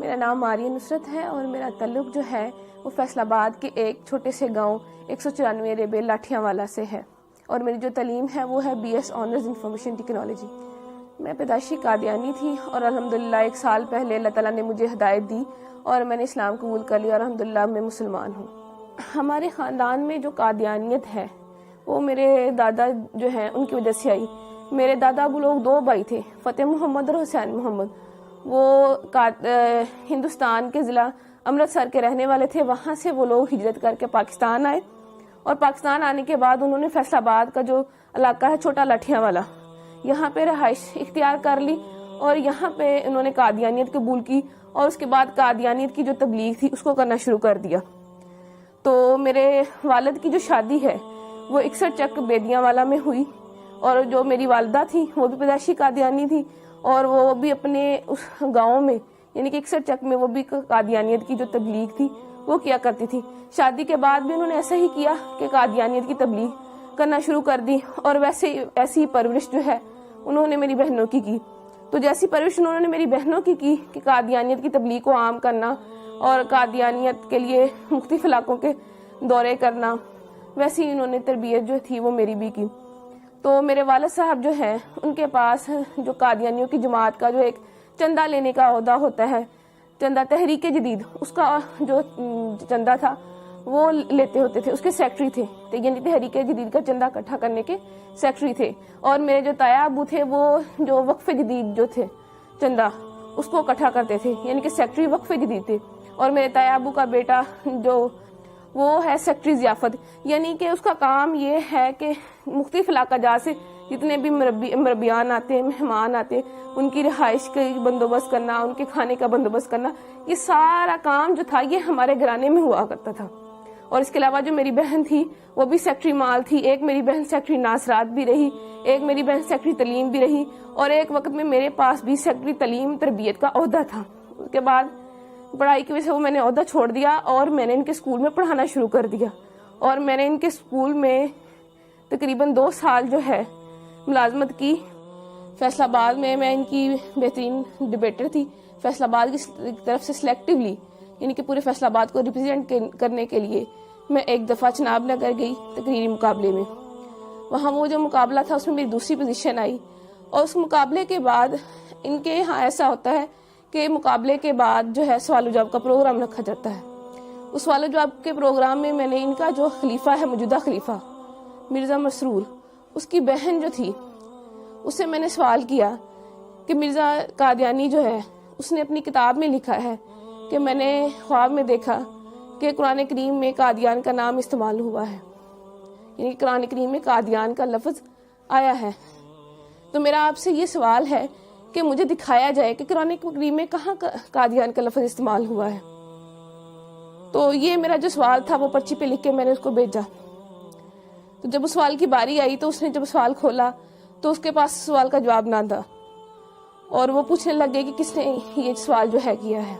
میرا نام ماریہ نصرت ہے اور میرا تعلق جو ہے وہ فیصل آباد کے ایک چھوٹے سے گاؤں 194 ریبیل لاٹھیاں والا سے ہے، اور میری جو تعلیم ہے وہ ہے BS آنرز انفارمیشن ٹیکنالوجی۔ میں پیدائشی قادیانی تھی اور الحمدللہ 1 سال پہلے اللہ تعالیٰ نے مجھے ہدایت دی اور میں نے اسلام قبول کر لیا اور الحمدللہ میں مسلمان ہوں۔ ہمارے خاندان میں جو قادیانیت ہے وہ میرے دادا جو ہیں ان کی وجہ سے آئی۔ میرے دادا ابو لوگ 2 بھائی تھے، فتح محمد اور حسین محمد۔ وہ ہندوستان کے ضلع امرتسر کے رہنے والے تھے، وہاں سے وہ لوگ ہجرت کر کے پاکستان آئے، اور پاکستان آنے کے بعد انہوں نے فیصل آباد کا جو علاقہ ہے چھوٹا لاٹھیاں والا، یہاں پہ رہائش اختیار کر لی اور یہاں پہ انہوں نے قادیانیت قبول کی، اور اس کے بعد قادیانیت کی جو تبلیغ تھی اس کو کرنا شروع کر دیا۔ تو میرے والد کی جو شادی ہے وہ 61 چک بیدیاں والا میں ہوئی، اور جو میری والدہ تھی وہ بھی پیدائشی قادیانی تھی، اور وہ بھی اپنے اس گاؤں میں یعنی کہ 61 چک میں وہ بھی قادیانیت کی جو تبلیغ تھی وہ کیا کرتی تھی۔ شادی کے بعد بھی انہوں نے ایسا ہی کیا کہ قادیانیت کی تبلیغ کرنا شروع کر دی، اور ایسی پرورش جو ہے انہوں نے میری بہنوں کی۔ تو جیسی پرورش انہوں نے میری بہنوں کی کہ قادیانیت کی تبلیغ کو عام کرنا اور قادیانیت کے لیے مختلف علاقوں کے دورے کرنا، ویسی انہوں نے تربیت جو تھی وہ میری بھی کی۔ تو میرے والد صاحب جو ہیں ان کے پاس جو قادیانیوں کی جماعت کا جو ایک چندہ لینے کا عہدہ ہوتا ہے، چندہ تحریک جدید، اس کا جو چندہ تھا وہ لیتے ہوتے تھے، اس کے سیکٹری تھے، یعنی تحریک جدید کا چندہ اکٹھا کرنے کے سیکٹری تھے۔ اور میرے جو تایا ابو تھے وہ جو وقف جدید جو تھے چندہ اس کو اکٹھا کرتے تھے، یعنی کہ سیکٹری وقف جدید تھے۔ اور میرے تایا ابو کا بیٹا جو وہ ہے سیکٹری ضیافت، یعنی کہ اس کا کام یہ ہے کہ مختلف علاقہ جات سے جتنے بھی مربیان آتے، مہمان آتے، ان کی رہائش کا بندوبست کرنا، ان کے کھانے کا بندوبست کرنا، یہ سارا کام جو تھا یہ ہمارے گھرانے میں ہوا کرتا تھا۔ اور اس کے علاوہ جو میری بہن تھی وہ بھی سیکٹری مال تھی، ایک میری بہن سیکٹری ناصرات بھی رہی، ایک میری بہن سیکٹری تعلیم بھی رہی، اور ایک وقت میں میرے پاس بھی سیکٹری تعلیم تربیت کا عہدہ تھا۔ اس کے بعد پڑھائی کی وجہ سے وہ میں نے عہدہ چھوڑ دیا اور میں نے ان کے اسکول میں پڑھانا شروع کر دیا، اور میں نے ان کے اسکول میں تقریباً 2 سال جو ہے ملازمت کی۔ فیصل آباد میں ان کی بہترین ڈبیٹر تھی، فیصل آباد کی طرف سے سلیکٹیولی یعنی کہ پورے فیصل آباد کو ریپرزینٹ کرنے کے لیے میں ایک دفعہ چناب نگر گئی تقریری مقابلے میں۔ وہاں وہ جو مقابلہ تھا اس میں میری دوسری پوزیشن آئی، اور اس مقابلے کے بعد ان کے یہاں ایسا ہوتا ہے کہ مقابلے کے بعد جو ہے سوال و جواب کا پروگرام رکھا جاتا ہے۔ اس سوال و جواب کے پروگرام میں میں نے ان کا جو خلیفہ ہے، موجودہ خلیفہ مرزا مسرور، اس کی بہن جو تھی اس سے میں نے سوال کیا کہ مرزا قادیانی جو ہے اس نے اپنی کتاب میں لکھا ہے کہ میں نے خواب میں دیکھا کہ قرآن کریم میں قادیان کا نام استعمال ہوا ہے، یعنی قرآن کریم میں قادیان کا لفظ آیا ہے۔ تو میرا آپ سے یہ سوال ہے کہ مجھے دکھایا جائے کہ قرآن کریم میں کہاں قادیان کا لفظ استعمال ہوا ہے۔ تو یہ میرا جو سوال تھا وہ پرچی پہ لکھ کے میں نے اس کو بھیجا۔ تو جب اس سوال کی باری آئی تو اس نے جب سوال کھولا تو اس کے پاس سوال کا جواب نہ تھا، اور وہ پوچھنے لگے کہ کس نے یہ سوال جو ہے کیا ہے۔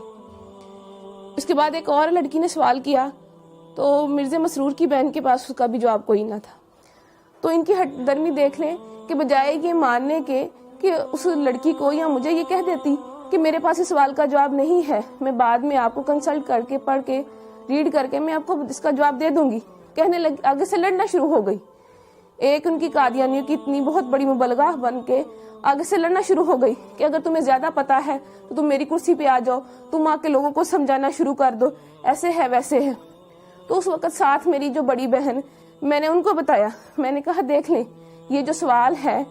اس کے بعد ایک اور لڑکی نے سوال کیا تو مرزا مسرور کی بہن کے پاس اس کا بھی جواب کوئی نہ تھا۔ تو ان کی ہٹ درمی دیکھ لیں کہ بجائے یہ ماننے کے کہ اس لڑکی کو یا مجھے یہ کہہ دیتی کہ میرے پاس اس سوال کا جواب نہیں ہے، میں بعد میں آپ کو کنسلٹ کر کے پڑھ کے ریڈ کر کے میں آپ کو اس کا جواب دے دوں گی، کہنے لگی، آگے سے لڑنا شروع ہو گئی۔ ایک ان کی قادیانیوں کی اتنی بہت بڑی مبلغہ بن کے آگے سے لڑنا شروع ہو گئی کہ اگر تمہیں زیادہ پتا ہے تو تم میری کرسی پہ آ جاؤ، تم آ کے لوگوں کو سمجھانا شروع کر دو، ایسے ہے ویسے ہے۔ تو اس وقت ساتھ میری جو بڑی بہن، میں نے ان کو بتایا، میں نے کہا دیکھ لیں یہ جو سوال ہے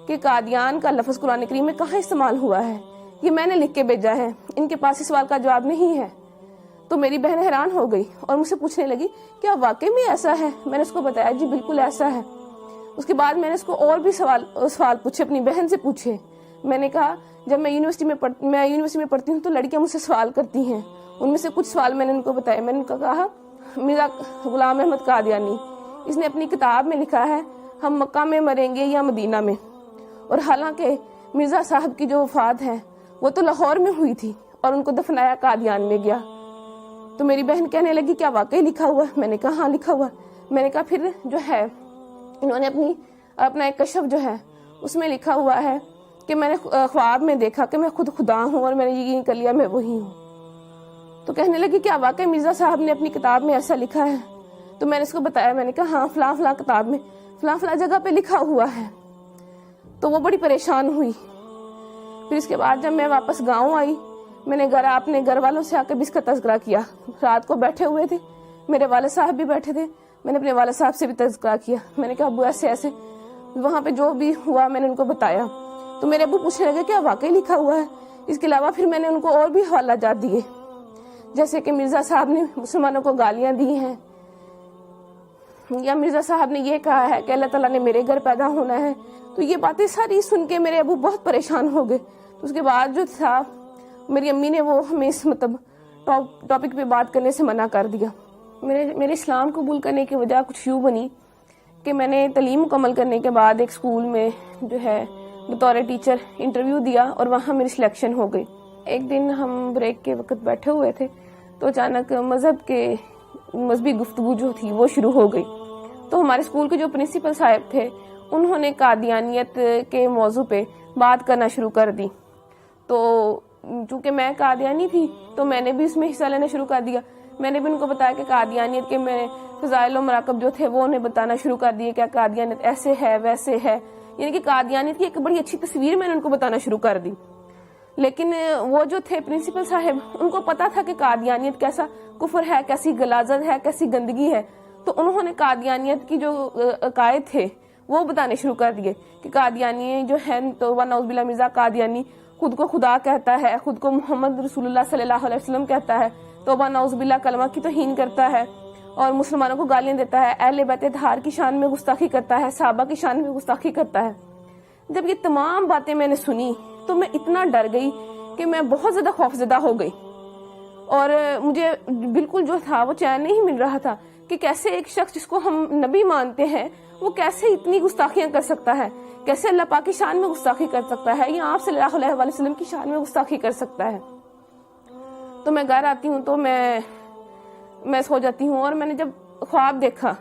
کہ قادیان کا لفظ قرآن کریم میں کہاں استعمال ہوا ہے، یہ میں نے لکھ کے بھیجا ہے، ان کے پاس اس سوال کا جواب نہیں ہے۔ تو میری بہن حیران ہو گئی اور مجھ سے پوچھنے لگی کیا واقعی میں ایسا ہے؟ میں نے اس کو بتایا جی بالکل ایسا ہے۔ اس کے بعد میں نے اس کو اور بھی سوال پوچھے، اپنی بہن سے پوچھے۔ میں نے کہا جب میں یونیورسٹی میں پڑھتی ہوں تو لڑکیاں مجھ سے سوال کرتی ہیں، ان میں سے کچھ سوال میں نے ان کو بتایا۔ میں نے ان کو کہا مرزا غلام احمد قادیانی، اس نے اپنی کتاب میں لکھا ہے ہم مکہ میں مریں گے یا مدینہ میں، اور حالانکہ مرزا صاحب کی جو وفات ہے وہ تو لاہور میں ہوئی تھی اور ان کو دفنایا قادیان میں گیا۔ تو میری بہن کہنے لگی کیا واقعی لکھا ہوا ہے؟ میں نے کہا ہاں لکھا ہوا۔ میں نے کہا پھر جو ہے انہوں نے اپنا ایک کشف جو ہے اس میں لکھا ہوا ہے کہ میں نے خواب میں دیکھا کہ میں خود خدا ہوں اور میں نے یقین کر لیا میں وہی ہوں۔ تو کہنے لگی کہ واقعی مرزا صاحب نے اپنی کتاب میں ایسا لکھا ہے؟ تو میں نے اس کو بتایا، میں نے کہا ہاں فلاں فلاں کتاب میں فلاں فلاں جگہ پہ لکھا ہوا ہے. تو وہ بڑی پریشان ہوئی. پھر اس کے بعد جب میں واپس گاؤں آئی، میں نے اپنے گھر والوں سے آ کے بھی اس کا تذکرہ کیا. رات کو بیٹھے ہوئے تھے، میرے والد صاحب بھی بیٹھے تھے، میں نے اپنے والد صاحب سے بھی تذکرہ کیا. میں نے کہا ابو ایسے ایسے وہاں پہ جو بھی ہوا میں نے ان کو بتایا. تو میرے ابو پوچھنے لگے کیا واقعی لکھا ہوا ہے؟ اس کے علاوہ پھر میں نے ان کو اور بھی حوالہ جات دیے، جیسے کہ مرزا صاحب نے مسلمانوں کو گالیاں دی ہیں، یا مرزا صاحب نے یہ کہا ہے کہ اللہ تعالیٰ نے میرے گھر پیدا ہونا ہے. تو یہ باتیں ساری سن کے میرے ابو بہت پریشان ہو گئے. تو اس کے بعد جو تھا میری امی نے وہ ہمیں اس ٹاپک پہ بات کرنے سے منع کر دیا. میرے اسلام قبول کرنے کی وجہ کچھ یوں بنی کہ میں نے تعلیم مکمل کرنے کے بعد ایک اسکول میں جو ہے بطور ٹیچر انٹرویو دیا اور وہاں میری سلیکشن ہو گئی. ایک دن ہم بریک کے وقت بیٹھے ہوئے تھے تو اچانک مذہبی گفتگو جو تھی وہ شروع ہو گئی. تو ہمارے اسکول کے جو پرنسپل صاحب تھے انہوں نے قادیانیت کے موضوع پہ بات کرنا شروع کر دی. تو چونکہ میں قادیانی تھی تو میں نے بھی اس میں حصہ لینا شروع کر دیا. میں نے بھی ان کو بتایا کہ قادیانیت کے میں فضائل و مراقب جو تھے وہ انہیں بتانا شروع کر دیے، کیا قادیانیت ایسے ہے ویسے ہے، یعنی کہ قادیانیت کی ایک بڑی اچھی تصویر میں نے ان کو بتانا شروع کر دی. لیکن وہ جو تھے پرنسپل صاحب ان کو پتا تھا کہ قادیانیت کیسا کفر ہے، کیسی غلاظت ہے، کیسی گندگی ہے. تو انہوں نے قادیانیت کی جو عقائد تھے وہ بتانے شروع کر دیے کہ قادیانی جو ہے تو نعوذ باللہ مرزا قادیانی خود کو خدا کہتا ہے، خود کو محمد رسول اللہ صلی اللہ علیہ وسلم کہتا ہے، توبہ نعوذ باللہ کلمہ کی توہین کرتا ہے اور مسلمانوں کو گالیاں دیتا ہے، اہل بیت اطہار کی شان میں گستاخی کرتا ہے، صحابہ کی شان میں گستاخی کرتا ہے. جب یہ تمام باتیں میں نے سنی تو میں اتنا ڈر گئی کہ میں بہت زیادہ خوفزدہ ہو گئی اور مجھے بالکل جو تھا وہ چین نہیں مل رہا تھا کہ کیسے ایک شخص جس کو ہم نبی مانتے ہیں وہ کیسے اتنی گستاخیاں کر سکتا ہے، کیسے اللہ پاک کی شان میں گستاخی کر سکتا ہے یا آپ صلی اللہ علیہ وسلم کی شان میں گستاخی کر سکتا ہے. تو میں گھر آتی ہوں تو میں سو جاتی ہوں اور میں نے جب خواب دیکھا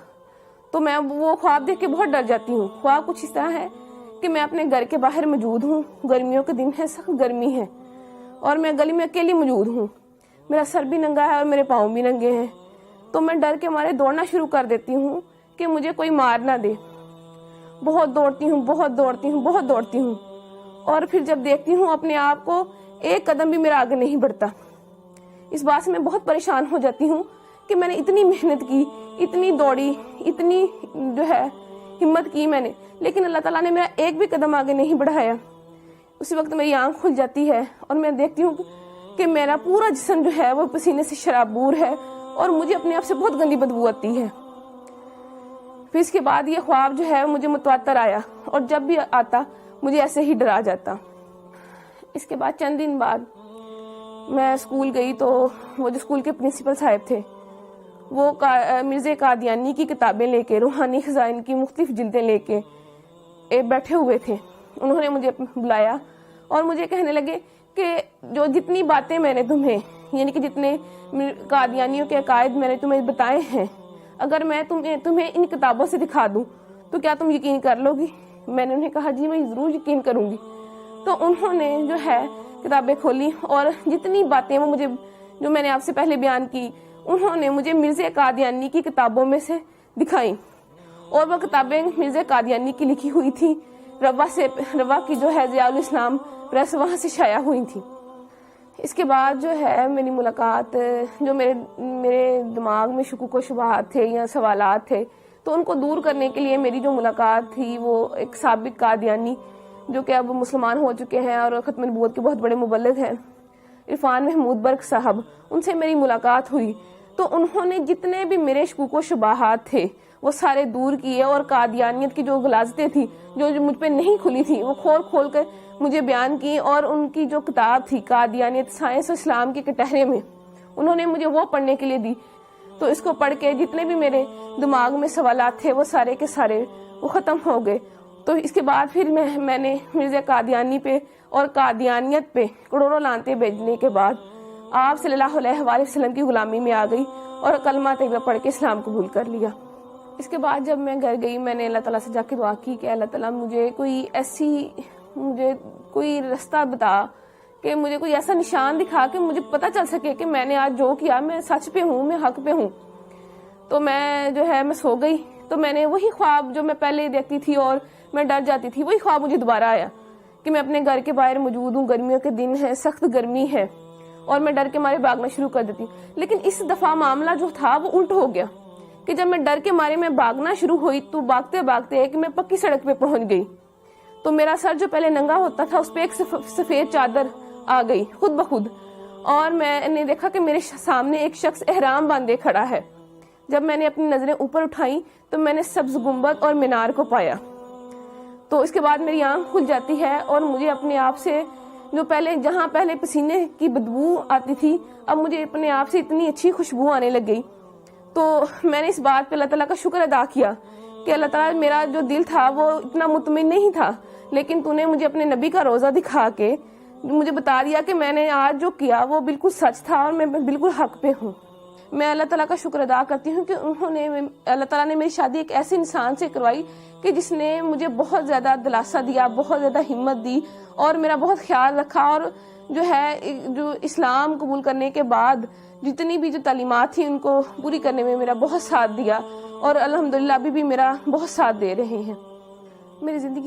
تو میں وہ خواب دیکھ کے بہت ڈر جاتی ہوں. خواب کچھ اس طرح ہے کہ میں اپنے گھر کے باہر موجود ہوں، گرمیوں کے دن ہے، سخت گرمی ہے اور میں گلی میں اکیلی موجود ہوں، میرا سر بھی ننگا ہے اور میرے پاؤں بھی ننگے ہیں. تو میں ڈر کے مارے دوڑنا شروع کر دیتی ہوں کہ مجھے کوئی مار نہ دے. بہت دوڑتی ہوں اور پھر جب دیکھتی ہوں اپنے آپ کو ایک قدم بھی میرا آگے نہیں بڑھتا. اس بات سے میں بہت پریشان ہو جاتی ہوں کہ میں نے اتنی محنت کی، اتنی دوڑی، اتنی جو ہے ہمت کی میں نے، لیکن اللہ تعالیٰ نے میرا ایک بھی قدم آگے نہیں بڑھایا. اسی وقت میری آنکھ کھل جاتی ہے اور میں دیکھتی ہوں کہ میرا پورا جسم جو ہے وہ پسینے سے شرابور ہے اور مجھے اپنے آپ سے بہت گندی بدبو آتی ہے. پھر اس کے بعد یہ خواب جو ہے مجھے متواتر آیا اور جب بھی آتا مجھے ایسے ہی ڈرا جاتا. اس کے بعد چند دن بعد میں اسکول گئی تو وہ جو اسکول کے پرنسپل صاحب تھے وہ مرزا قادیانی کی کتابیں لے کے، روحانی خزائن کی مختلف جلدیں لے کے بیٹھے ہوئے تھے. انہوں نے مجھے بلایا اور مجھے کہنے لگے کہ جو جتنی باتیں میں نے تمہیں، یعنی کہ جتنے قادیانیوں کے عقائد میں نے تمہیں بتائے ہیں، اگر میں تمہیں ان کتابوں سے دکھا دوں تو کیا تم یقین کر لو گی؟ میں نے انہیں کہا جی میں ضرور یقین کروں گی. تو انہوں نے جو ہے کتابیں کھولی اور جتنی باتیں جو میں نے آپ سے پہلے بیان کی انہوں نے مجھے مرزا قادیانی کی کتابوں میں سے دکھائیں اور وہ کتابیں مرزا قادیانی کی لکھی ہوئی تھی. روا کی جو ہے ضیاء الاسلام پریس وہاں سے شائع ہوئی تھی. اس کے بعد جو ہے میری ملاقات، جو میرے دماغ میں شکوک و شبہات تھے یا سوالات تھے تو ان کو دور کرنے کے لیے میری جو ملاقات تھی وہ ایک سابق قادیانی جو کہ اب مسلمان ہو چکے ہیں اور ختم نبوت کے بہت بڑے مبلغ ہیں، عرفان محمود برق صاحب، ان سے میری ملاقات ہوئی. تو انہوں نے جتنے بھی میرے شکوک و شبہات تھے وہ سارے دور کیے اور قادیانیت کی جو غلاظتیں تھی جو مجھ پہ نہیں کھلی تھی وہ کھول کر مجھے بیان کی. اور ان کی جو کتاب تھی قادیانیت سائنس و اسلام کے کٹہرے میں، انہوں نے مجھے وہ پڑھنے کے لیے دی. تو اس کو پڑھ کے جتنے بھی میرے دماغ میں سوالات تھے وہ سارے کے سارے وہ ختم ہو گئے. تو اس کے بعد پھر میں نے مرزا قادیانی پہ اور قادیانیت پہ کروڑوں لعنتیں بھیجنے کے بعد آپ صلی اللہ علیہ وآلہ وسلم کی غلامی میں آ گئی اور کلمہ طیبہ پڑھ کے اسلام قبول کر لیا. اس کے بعد جب میں گھر گئی میں نے اللہ تعالیٰ سے جا کے دعا کی کہ اللہ تعالیٰ مجھے کوئی رستہ بتا کہ مجھے کوئی ایسا نشان دکھا کہ مجھے پتہ چل سکے کہ میں نے آج جو کیا میں سچ پہ ہوں، میں حق پہ ہوں. تو میں جو ہے میں سو گئی. تو میں نے وہی خواب جو میں پہلے دیکھتی تھی اور میں ڈر جاتی تھی، وہی خواب مجھے دوبارہ آیا کہ میں اپنے گھر کے باہر موجود ہوں، گرمیوں کے دن ہے، سخت گرمی ہے، اور میں ڈر کے مارے بھاگنا شروع کر دیتی ہوں. لیکن اس دفعہ معاملہ جو تھا وہ الٹ ہو گیا کہ جب میں ڈر کے مارے میں بھاگنا شروع ہوئی تو بھاگتے بھاگتے کہ میں پکی سڑک پہ پہنچ گئی. تو میرا سر جو پہلے ننگا ہوتا تھا اس پہ ایک سفید چادر آ گئی خود بخود، اور میں نے دیکھا کہ میرے سامنے ایک شخص احرام باندھے کھڑا ہے. جب میں نے اپنی نظریں اوپر اٹھائیں تو میں نے سبز گنبد اور مینار کو پایا. تو اس کے بعد میری آنکھ کھل جاتی ہے اور مجھے اپنے آپ سے جو جہاں پہلے پسینے کی بدبو آتی تھی، اب مجھے اپنے آپ سے اتنی اچھی خوشبو آنے لگ گئی. تو میں نے اس بات پہ اللہ تعالیٰ کا شکر ادا کیا کہ اللہ تعالیٰ، میرا جو دل تھا وہ اتنا مطمئن نہیں تھا، لیکن تو نے مجھے اپنے نبی کا روزہ دکھا کے مجھے بتا دیا کہ میں نے آج جو کیا وہ بالکل سچ تھا اور میں بالکل حق پہ ہوں. میں اللہ تعالیٰ کا شکر ادا کرتی ہوں کہ اللہ تعالیٰ نے میری شادی ایک ایسے انسان سے کروائی کہ جس نے مجھے بہت زیادہ دلاسا دیا، بہت زیادہ ہمت دی اور میرا بہت خیال رکھا، اور جو اسلام قبول کرنے کے بعد جتنی بھی جو تعلیمات تھیں ان کو پوری کرنے میں میرا بہت ساتھ دیا، اور الحمدللہ ابھی بھی میرا بہت ساتھ دے رہے ہیں. میری زندگی